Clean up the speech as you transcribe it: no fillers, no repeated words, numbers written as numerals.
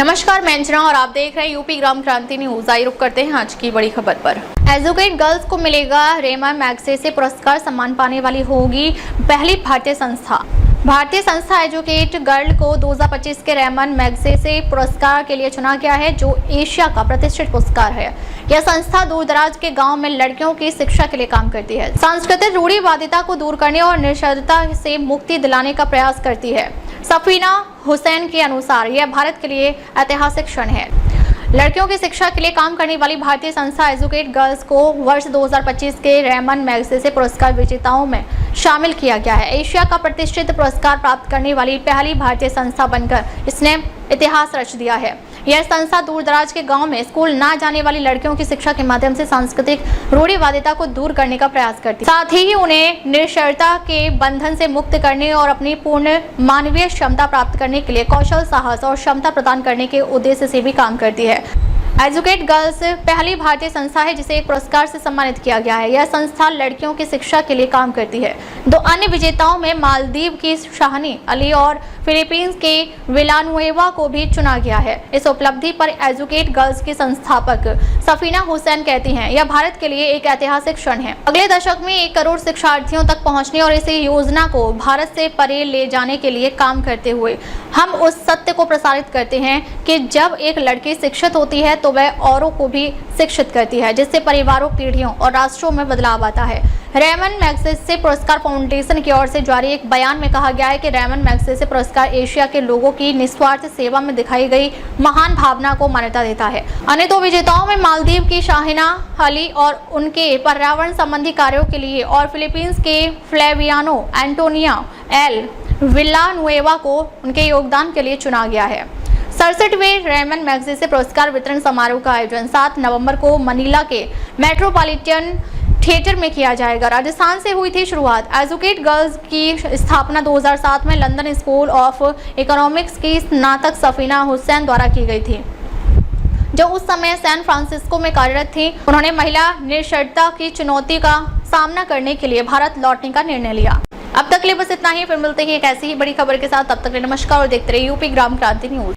नमस्कार, मैं अंजना और आप देख रहे हैं यूपी ग्राम क्रांति न्यूज। आइए रुक करते हैं आज की बड़ी खबर पर। एजुकेट गर्ल्स को मिलेगा रेमन मैग्सेसे पुरस्कार, सम्मान पाने वाली होगी पहली भारतीय संस्था। भारतीय संस्था एजुकेट गर्ल को 2025 के रेमन मैग्सेसे पुरस्कार के लिए चुना गया है, जो एशिया का प्रतिष्ठित पुरस्कार है। यह संस्था दूर दराज के गांव में लड़कियों की शिक्षा के लिए काम करती है, सांस्कृतिक रूढ़िवादिता को दूर करने और निरक्षरता से मुक्ति दिलाने का प्रयास करती है। सफीना हुसैन के अनुसार यह भारत के लिए ऐतिहासिक क्षण है। लड़कियों की शिक्षा के लिए काम करने वाली भारतीय संस्था एजुकेट गर्ल्स को वर्ष 2025 के रेमन मैग्सेसे पुरस्कार विजेताओं में शामिल किया गया है। एशिया का प्रतिष्ठित पुरस्कार प्राप्त करने वाली पहली भारतीय संस्था बनकर इसने इतिहास रच दिया है। यह संस्था दूर दराज के गांव में स्कूल ना जाने वाली लड़कियों की शिक्षा के माध्यम से सांस्कृतिक रूढ़िवादिता को दूर करने का प्रयास करती है, साथ ही उन्हें निरक्षरता के बंधन से मुक्त करने और अपनी पूर्ण मानवीय क्षमता प्राप्त करने के लिए कौशल, साहस और क्षमता प्रदान करने के उद्देश्य से भी काम करती है। एजुकेट गर्ल्स पहली भारतीय संस्था है जिसे एक पुरस्कार से सम्मानित किया गया है। यह संस्था लड़कियों की शिक्षा के लिए काम करती है। दो अन्य विजेताओं में मालदीव की शाहनी अली और फिलीपींस के विलानुएवा को भी चुना गया है। इस उपलब्धि पर एजुकेट गर्ल्स की संस्थापक सफीना हुसैन कहती हैं, यह भारत के लिए एक ऐतिहासिक क्षण है। अगले दशक में 1 करोड़ शिक्षार्थियों तक पहुंचने और इस योजना को भारत से परे ले जाने के लिए काम करते हुए हम उस सत्य को प्रसारित करते हैं कि जब एक लड़की शिक्षित होती है तो वह औरों को भी शिक्षित करती है, जिससे परिवारों, पीढ़ियों और राष्ट्रों में बदलाव आता है। रेमन मैग्सेसे पुरस्कार फाउंडेशन की ओर से जारी एक बयान में कहा गया है कि रेमन मैग्सेसे पुरस्कार एशिया के लोगों की निस्वार्थ सेवा में दिखाई गई महान भावना को मान्यता देता है। अन्य 2 विजेताओं में मालदीव की शाहिना अली और उनके पर्यावरण संबंधी कार्यों के लिए और फिलीपींस के फ्लेवियानो एंटोनिया एल विलानुएवा को उनके योगदान के लिए चुना गया है। 67वें रेमन मैग्सेसे पुरस्कार वितरण समारोह का आयोजन 7 नवंबर को मनीला के मेट्रोपॉलिटन थिएटर में किया जाएगा। राजस्थान से हुई थी शुरुआत। एजुकेट गर्ल्स की स्थापना 2007 में लंदन स्कूल ऑफ इकोनॉमिक्स की स्नातक सफीना हुसैन द्वारा की गई थी, जो उस समय सैन फ्रांसिस्को में कार्यरत थी। उन्होंने महिला निरक्षरता की चुनौती का सामना करने के लिए भारत लौटने का निर्णय लिया। अब तक के लिए बस इतना ही, फिर मिलते हैं एक ऐसी ही बड़ी खबर के साथ। तब तक के लिए नमस्कार और देखते रहिए यूपी ग्राम क्रांति न्यूज।